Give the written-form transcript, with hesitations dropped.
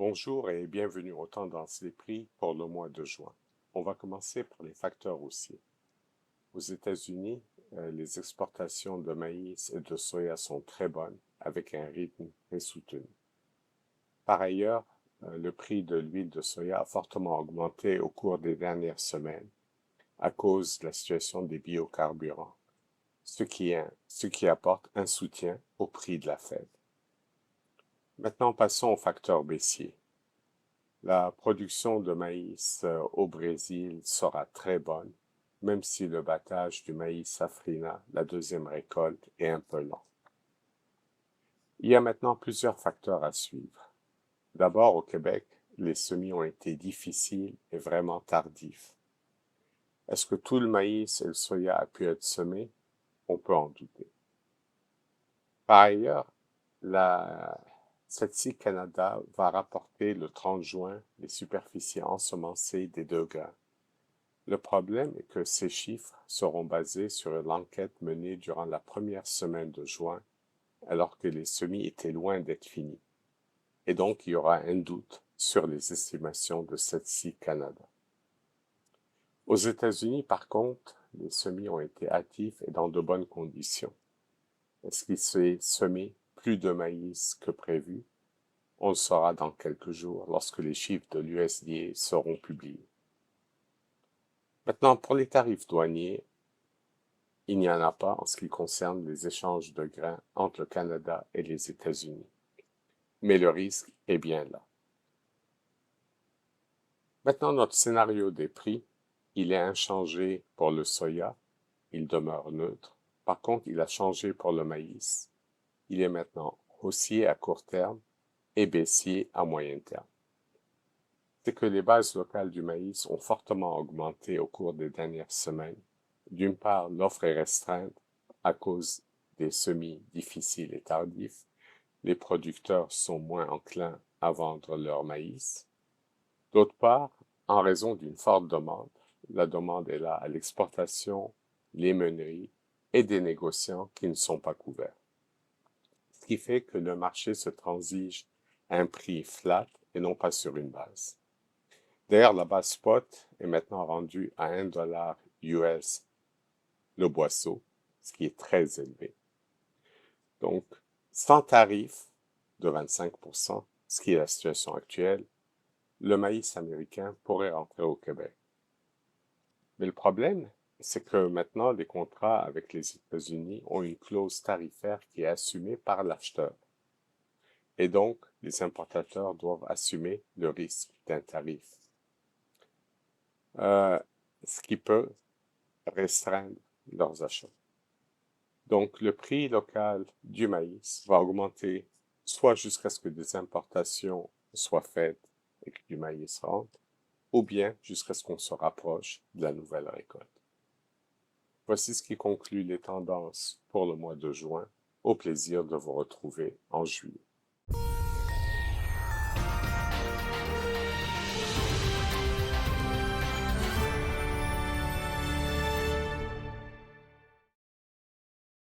Bonjour et bienvenue aux tendances des prix pour le mois de juin. On va commencer par les facteurs haussiers. Aux États-Unis, les exportations de maïs et de soya sont très bonnes, avec un rythme très soutenu. Par ailleurs, le prix de l'huile de soya a fortement augmenté au cours des dernières semaines à cause de la situation des biocarburants, ce qui apporte un soutien au prix de la Fed. Maintenant, passons aux facteurs baissiers. La production de maïs au Brésil sera très bonne, même si le battage du maïs safrina, la deuxième récolte, est un peu lent. Il y a maintenant plusieurs facteurs à suivre. D'abord, au Québec, les semis ont été difficiles et vraiment tardifs. Est-ce que tout le maïs et le soya a pu être semé? On peut en douter. Par ailleurs, Statistique Canada va rapporter le 30 juin les superficies ensemencées des deux grains. Le problème est que ces chiffres seront basés sur l'enquête menée durant la première semaine de juin, alors que les semis étaient loin d'être finis. Et donc, il y aura un doute sur les estimations de Statistique Canada. Aux États-Unis, par contre, les semis ont été hâtifs et dans de bonnes conditions. Est-ce qu'il s'est semé plus de maïs que prévu? On le saura dans quelques jours lorsque les chiffres de l'USDA seront publiés. Maintenant, pour les tarifs douaniers, il n'y en a pas en ce qui concerne les échanges de grains entre le Canada et les États-Unis. Mais le risque est bien là. Maintenant, notre scénario des prix, il est inchangé pour le soya, il demeure neutre. Par contre, il a changé pour le maïs. Il est maintenant haussier à court terme et baissier à moyen terme. C'est que les bases locales du maïs ont fortement augmenté au cours des dernières semaines. D'une part, l'offre est restreinte à cause des semis difficiles et tardifs. Les producteurs sont moins enclins à vendre leur maïs. D'autre part, en raison d'une forte demande, la demande est là à l'exportation, les meuneries et des négociants qui ne sont pas couverts. Ce qui fait que le marché se transige à un prix flat et non pas sur une base. D'ailleurs, la base spot est maintenant rendue à 1 dollar US le boisseau, ce qui est très élevé. Donc, sans tarif de 25%, ce qui est la situation actuelle, le maïs américain pourrait rentrer au Québec. Mais le problème, c'est que maintenant, les contrats avec les États-Unis ont une clause tarifaire qui est assumée par l'acheteur. Et donc, les importateurs doivent assumer le risque d'un tarif. Ce qui peut restreindre leurs achats. Donc, le prix local du maïs va augmenter soit jusqu'à ce que des importations soient faites et que du maïs rentre, ou bien jusqu'à ce qu'on se rapproche de la nouvelle récolte. Voici ce qui conclut les tendances pour le mois de juin. Au plaisir de vous retrouver en juillet.